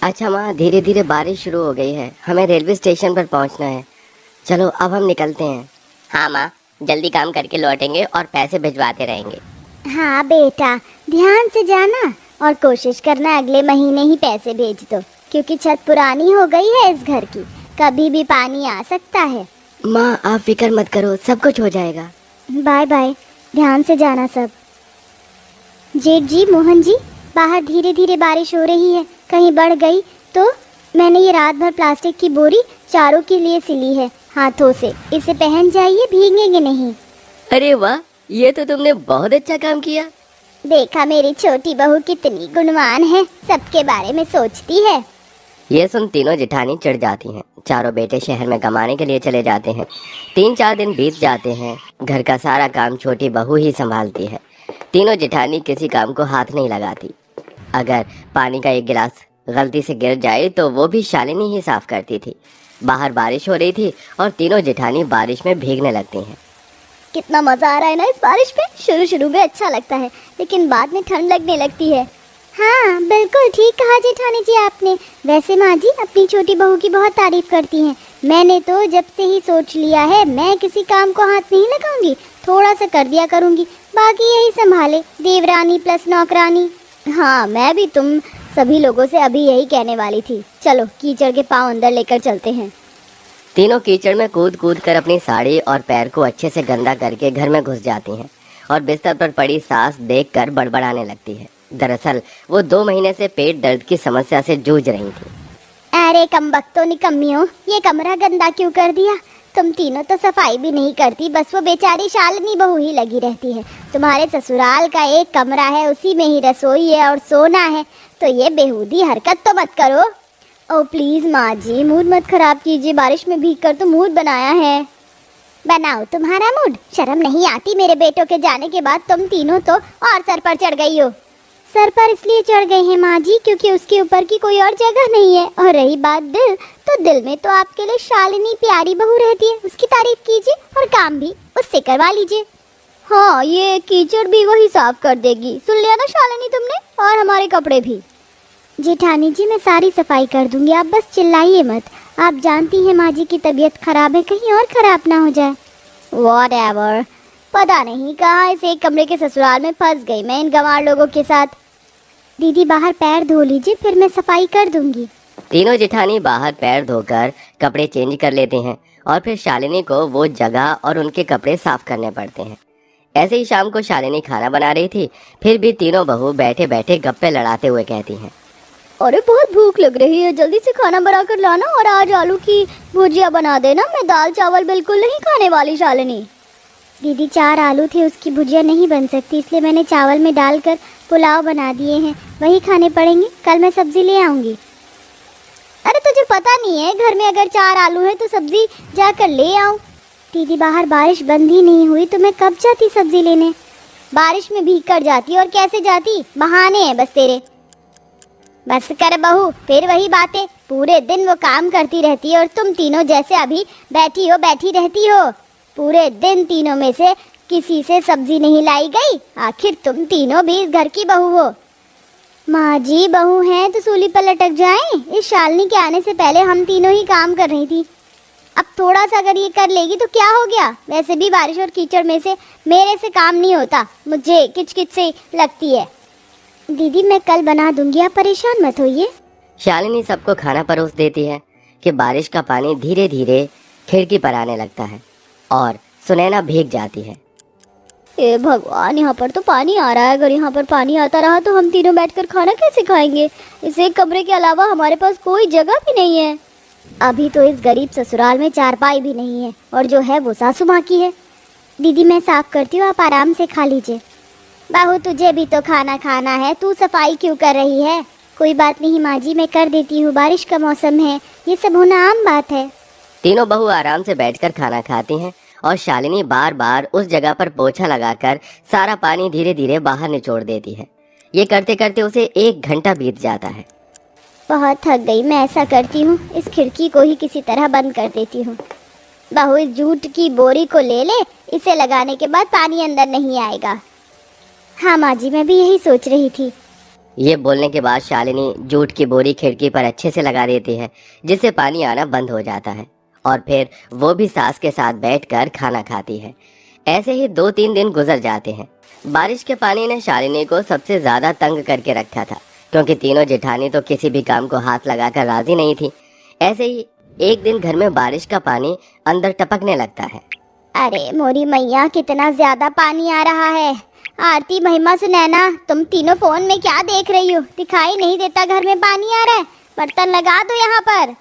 अच्छा माँ, धीरे धीरे बारिश शुरू हो गई है, हमें रेलवे स्टेशन पर पहुँचना है। चलो अब हम निकलते हैं। हाँ माँ, जल्दी काम करके लौटेंगे और पैसे भिजवाते रहेंगे। हाँ बेटा, ध्यान से जाना और कोशिश करना अगले महीने ही पैसे भेज दो, क्योंकि छत पुरानी हो गई है इस घर की, कभी भी पानी आ सकता है। माँ आप फिक्र मत करो, सब कुछ हो जाएगा। बाय बाय, ध्यान से जाना सब। जेठ जी, मोहन जी, बाहर धीरे धीरे बारिश हो रही है, कहीं बढ़ गई तो। मैंने ये रात भर प्लास्टिक की बोरी चारों के लिए सिली है हाथों से, इसे पहन जाइए, भीगेंगे नहीं। अरे वाह, ये तो तुमने बहुत अच्छा काम किया। देखा मेरी छोटी बहू कितनी गुणवान है, सबके बारे में सोचती है। ये सुन तीनों जेठानी चिढ़ जाती हैं। चारों बेटे शहर में कमाने के लिए चले जाते हैं। 3-4 दिन बीत जाते हैं। घर का सारा काम छोटी बहू ही संभालती है। तीनों जेठानी किसी काम को हाथ नहीं लगाती। अगर पानी का एक गिलास गलती से गिर जाए तो वो भी शालिनी ही साफ करती थी। बाहर बारिश हो रही थी और तीनों जेठानी बारिश में भीगने लगती हैं। कितना मजा आ रहा है ना इस बारिश में। शुरू शुरू में अच्छा लगता है, लेकिन बाद में ठंड लगने लगती है। हाँ बिल्कुल ठीक कहा जेठानी जी आपने। वैसे माँ जी अपनी छोटी बहू की बहुत तारीफ करती हैं। मैंने तो जब से ही सोच लिया है, मैं किसी काम को हाथ नहीं लगाऊंगी, थोड़ा सा कर दिया करूंगी, बाकी यही संभाले, देवरानी प्लस नौकरानी। हाँ मैं भी तुम सभी लोगों से अभी यही कहने वाली थी। चलो कीचड़ के पाँव अंदर लेकर चलते हैं। तीनों कीचड़ में कूद कूद कर अपनी साड़ी और पैर को अच्छे से गंदा करके घर में घुस जाती हैं और बिस्तर पर पड़ी सास देखकर बड़बड़ाने लगती है। दरअसल वो 2 महीने से पेट दर्द की समस्या से जूझ रही थी। अरे कमबख्तो निकम्मियों, ये कमरा गंदा क्यों कर दिया? तुम तीनों तो सफाई भी नहीं करती, बस वो बेचारी शालिनी बहू ही लगी रहती है। तुम्हारे ससुराल का एक कमरा है, उसी में ही रसोई है और सोना है, तो ये बेहूदी हरकत तो मत करो। ओ प्लीज़ माँ जी, मूड मत खराब कीजिए, बारिश में भीग कर तो मूड बनाया है। बनाओ तुम्हारा मूड, शर्म नहीं आती मेरे बेटों के जाने के बाद तुम तीनों तो और सर पर चढ़ गई हो। सर पर इसलिए चढ़ गए हैं माँ जी क्योंकि उसके ऊपर की कोई और जगह नहीं है। और रही बात दिल, तो दिल में तो आपके लिए शालिनी प्यारी बहू रहती है, उसकी तारीफ कीजिए और काम भी उससे करवा लीजिए। हाँ ये कीचड़ भी वही साफ कर देगी, सुन लिया ना शालिनी तुमने, और हमारे कपड़े भी। जेठानी जी मैं सारी सफाई कर दूंगी, आप बस चिल्लाइए मत। आप जानती हैं माँ जी की तबीयत खराब है, कहीं और खराब ना हो जाए। Whatever, पता नहीं कहाँ इस एक कमरे के ससुराल में फंस गई मैं इन गंवार लोगों के साथ। दीदी बाहर पैर धो लीजिए, फिर मैं सफाई कर दूंगी। तीनों जेठानी बाहर पैर धोकर कपड़े चेंज कर लेते हैं और फिर शालिनी को वो जगह और उनके कपड़े साफ करने पड़ते हैं। ऐसे ही शाम को शालिनी खाना बना रही थी, फिर भी तीनों बहू बैठे बैठे गप्पे लड़ाते हुए कहती हैं, अरे बहुत भूख लग रही है, जल्दी से खाना बना कर लाना और आज आलू की भुजिया बना देना। मैं दाल चावल बिल्कुल नहीं खाने वाली शालिनी। दीदी 4 आलू थे, उसकी भुजिया नहीं बन सकती, इसलिए मैंने चावल में डालकर पुलाव बना दिए हैं, वही खाने पड़ेंगे, कल मैं सब्जी ले आऊँगी। अरे तुझे पता नहीं है घर में अगर 4 आलू है तो सब्जी जाकर ले आऊँ। दीदी बाहर बारिश बंद ही नहीं हुई तो मैं कब जाती सब्जी लेने? बारिश में भीग कर जाती, और कैसे जाती? बहाने हैं बस तेरे। बस कर बहू, फिर वही बातें, पूरे दिन वो काम करती रहती है और तुम तीनों जैसे अभी बैठी रहती हो। पूरे दिन तीनों में से किसी से सब्जी नहीं लाई गई, आखिर तुम तीनों भी इस घर की बहू हो। माँ जी बहू हैं तो सूली पर लटक जाएं। इस शालिनी के आने से पहले हम तीनों ही काम कर रही थी, अब थोड़ा सा अगर ये कर लेगी तो क्या हो गया? वैसे भी बारिश और कीचड़ में से मेरे से काम नहीं होता, मुझे किचकिच से लगती है। दीदी मैं कल बना दूंगी, आप परेशान मत होइए। शालिनी सबको खाना परोस देती है कि बारिश का पानी धीरे धीरे खिड़की पर आने लगता है और सुनैना भीग जाती है। ए भगवान, यहाँ पर तो पानी आ रहा है, अगर यहाँ पर पानी आता रहा तो हम तीनों बैठकर खाना कैसे खाएंगे? इस एक कमरे के अलावा हमारे पास कोई जगह भी नहीं है। अभी तो इस गरीब ससुराल में चारपाई भी नहीं है, और जो है वो सासू माँ की है। दीदी मैं साफ करती हूँ, आप आराम से खा लीजिए। बहू तुझे भी तो खाना खाना है, तू सफाई क्यों कर रही है? कोई बात नहीं माँ जी, मैं कर देती हूँ, बारिश का मौसम है, ये सब होना आम बात है। तीनों बहू आराम से बैठकर खाना खाती हैं और शालिनी बार बार उस जगह पर पोछा लगाकर सारा पानी धीरे धीरे बाहर निचोड़ देती है। ये करते करते उसे 1 घंटा बीत जाता है। बहुत थक गई, मैं ऐसा करती हूँ, इस खिड़की को ही किसी तरह बंद कर देती हूँ। बहू इस जूट की बोरी को ले ले, इसे लगाने के बाद पानी अंदर नहीं आएगा। हाँ माँ जी, मैं भी यही सोच रही थी। ये बोलने के बाद शालिनी जूट की बोरी खिड़की पर अच्छे से लगा देती है, जिससे पानी आना बंद हो जाता है और फिर वो भी सास के साथ बैठकर खाना खाती है। ऐसे ही 2-3 दिन गुजर जाते हैं। बारिश के पानी ने शालिनी को सबसे ज्यादा तंग करके रखा था, क्योंकि तीनों जेठानी तो किसी भी काम को हाथ लगाकर राजी नहीं थी। ऐसे ही एक दिन घर में बारिश का पानी अंदर टपकने लगता है। अरे मोरी मैया, कितना ज्यादा पानी आ रहा है। आरती, महिमा, सुनैना, तुम तीनों फोन में क्या देख रही हो? दिखाई नहीं देता घर में पानी आ रहा है? बर्तन लगा दो यहाँ पर।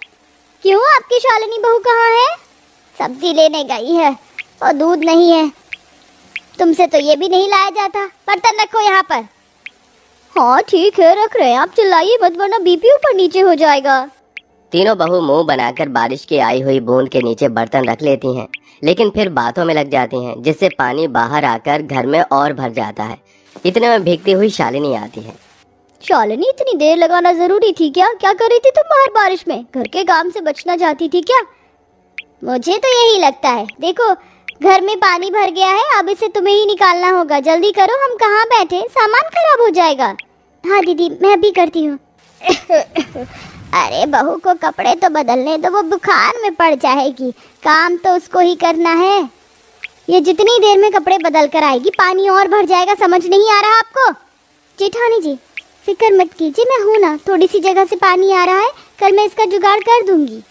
क्यों, आपकी शालिनी बहू कहाँ है? सब्जी लेने गई है और दूध नहीं है। तुमसे तो ये भी नहीं लाया जाता। बर्तन रखो यहाँ पर। हाँ ठीक है, रख रहे हैं। आप चिल्लाइए मत, वरना बीपी ऊपर नीचे हो जाएगा। तीनों बहू मुंह बनाकर बारिश की आई हुई बूंद के नीचे बर्तन रख लेती हैं, लेकिन फिर बातों में लग जाती हैं, जिससे पानी बाहर आकर घर में और भर जाता है। इतने में भीगती हुई शालिनी आती है। शालिनी, इतनी देर लगाना जरूरी थी क्या? क्या कर रही थी तुम बाहर बारिश में? घर के काम से बचना चाहती थी क्या? मुझे तो यही लगता है। देखो, घर में पानी भर गया है, अब इसे तुम्हें ही निकालना होगा। जल्दी करो, हम कहाँ बैठे, सामान खराब हो जाएगा। हाँ दीदी, मैं भी करती हूँ। अरे बहू को कपड़े तो बदलने दो, वो बुखार में पड़ जाएगी। काम तो उसको ही करना है। ये जितनी देर में कपड़े बदल कर आएगी, पानी और भर जाएगा। समझ नहीं आ रहा आपको? जेठानी जी, फिक्र मत कीजिए, मैं हूँ ना। थोड़ी सी जगह से पानी आ रहा है, कल मैं इसका जुगाड़ कर दूंगी।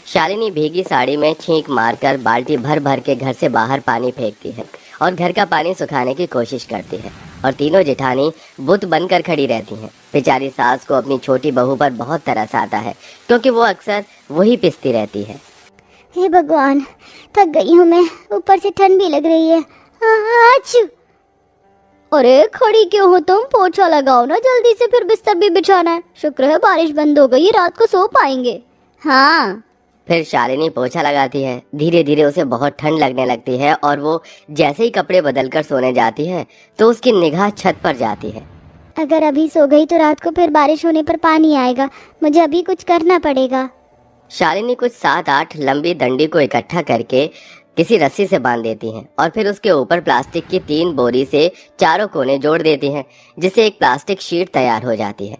शालिनी भीगी साड़ी में छींक मारकर बाल्टी भर भर के घर से बाहर पानी फेंकती है और घर का पानी सुखाने की कोशिश करती है। और तीनों जेठानी बुत बनकर खड़ी रहती हैं। बेचारी सास को अपनी छोटी बहू पर बहुत तरस आता है, क्योंकि वो अक्सर वही पिसती रहती है। हे भगवान, थक गई हूँ मैं, ऊपर से ठंड भी लग रही है। अरे खड़ी क्यों हो तुम? पोछा लगाओ ना जल्दी से, फिर बिस्तर भी बिछाना है। शुक्र है बारिश बंद हो गई, रात को सो पाएंगे। हाँ। फिर शालिनी पोछा लगाती है। धीरे धीरे उसे बहुत ठंड लगने लगती है और वो जैसे ही कपड़े बदलकर सोने जाती है तो उसकी निगाह छत पर जाती है। अगर अभी सो गई तो रात को फिर बारिश होने पर पानी आएगा। मुझे अभी कुछ करना पड़ेगा। शालिनी कुछ 7-8 लंबी डंडी को इकट्ठा करके किसी रस्सी से बांध देती हैं और फिर उसके ऊपर प्लास्टिक की 3 बोरी से चारों कोने जोड़ देती हैं, जिससे एक प्लास्टिक शीट तैयार हो जाती है।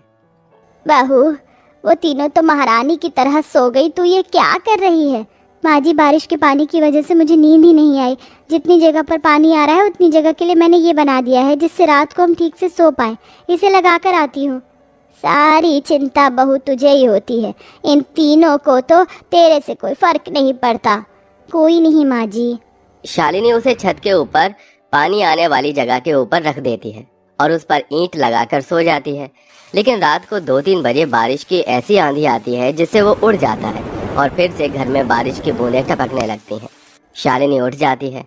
बहू, वो तीनों तो महारानी की तरह सो गई, तू ये क्या कर रही है? माँ जी, बारिश के पानी की वजह से मुझे नींद ही नहीं आई। जितनी जगह पर पानी आ रहा है उतनी जगह के लिए मैंने ये बना दिया है, जिससे रात को हम ठीक से सो पाएं। इसे लगा कर आती हूँ। सारी चिंता बहू तुझे ही होती है। इन तीनों को तो तेरे से कोई फर्क नहीं पड़ता। कोई नहीं माँ जी। शालिनी उसे छत के ऊपर पानी आने वाली जगह के ऊपर रख देती है और उस पर ईंट लगाकर सो जाती है। लेकिन रात को 2-3 बजे बारिश की ऐसी आंधी आती है जिससे वो उड़ जाता है और फिर से घर में बारिश की बूंदें टपकने लगती हैं। शालिनी उठ जाती है।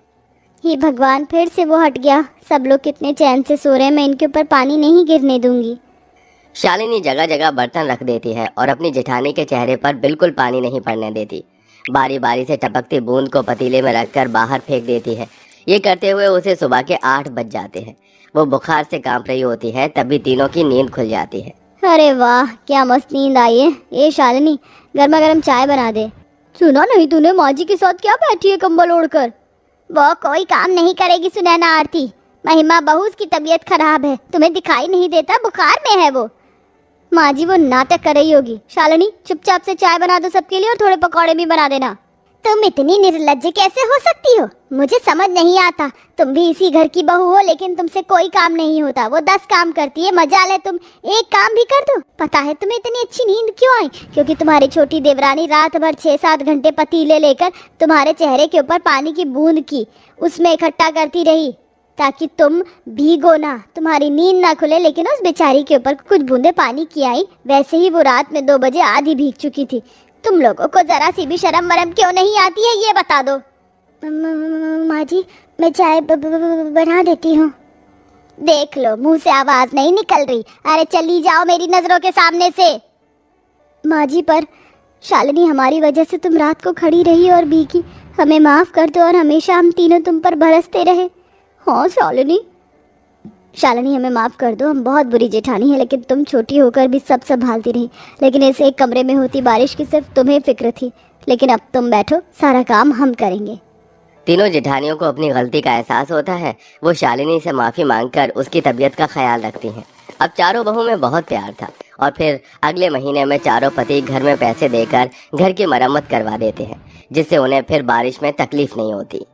हे भगवान, फिर से वो हट गया। सब लोग कितने चैन से सो रहे हैं, मैं इनके ऊपर पानी नहीं गिरने दूंगी। शालिनी जगह जगह बर्तन रख देती है और अपनी जेठानी के चेहरे पर बिल्कुल पानी नहीं पड़ने देती। बारी बारी से टपकती बूंद को पतीले में रखकर बाहर फेंक देती है। ये करते हुए उसे सुबह के 8 बज जाते हैं। वो बुखार से कांप रही होती है, तभी तीनों की नींद खुल जाती है। अरे वाह, क्या मस्त नींद आई है। ये शालिनी, गर्मा गर्म चाय बना दे। सुना नहीं तूने, माँ जी के साथ क्या बैठी है कंबल ओढ़कर? वो कोई काम नहीं करेगी सुनैना। आरती, महिमा बहू, उसकी तबीयत खराब है, तुम्हें दिखाई नहीं देता? बुखार में है वो। माँ जी, वो नाटक कर रही होगी। शालिनी, चुपचाप से चाय बना दो सबके लिए और थोड़े पकौड़े भी बना देना। तुम इतनी निर्लज्ज कैसे हो सकती हो? मुझे समझ नहीं आता। तुम भी इसी घर की बहू हो, लेकिन तुमसे कोई काम नहीं होता। वो 10 काम करती है, मजाल है तुम एक काम भी कर दो। पता है तुम्हें इतनी अच्छी नींद क्यों आई? क्योंकि तुम्हारी छोटी देवरानी रात भर 6-7 घंटे पतीले लेकर तुम्हारे चेहरे के ऊपर पानी की बूंद की उसमें इकट्ठा करती रही, ताकि तुम भीगो ना, तुम्हारी नींद ना खुले। लेकिन उस बेचारी के ऊपर कुछ बूंदे पानी की आई, वैसे ही वो रात में 2 बजे आधी भीग चुकी थी। तुम लोगों को जरा सी भी शर्म वरम क्यों नहीं आती है, ये बता दो। माँ जी, मैं चाय बना देती हूँ। देख लो, मुंह से आवाज नहीं निकल रही। अरे चली जाओ मेरी नजरों के सामने से। माँ जी, पर शालिनी, हमारी वजह से तुम रात को खड़ी रही और भीगी। हमें माफ कर दो और हमेशा हम तीनों तुम पर बरसते रहे। हाँ शालिनी, हमें माफ़ कर दो। हम बहुत बुरी जेठानी है, लेकिन तुम छोटी होकर भी सब संभालती रही। लेकिन इस एक कमरे में होती बारिश की सिर्फ तुम्हें फिक्र थी। लेकिन अब तुम बैठो, सारा काम हम करेंगे। तीनों जेठानियों को अपनी गलती का एहसास होता है। वो शालिनी से माफ़ी मांगकर उसकी तबीयत का ख्याल रखती हैं। अब चारों बहू में बहुत प्यार था और फिर अगले महीने में चारों पति घर में पैसे देकर घर की मरम्मत करवा देते हैं, जिससे उन्हें फिर बारिश में तकलीफ नहीं होती।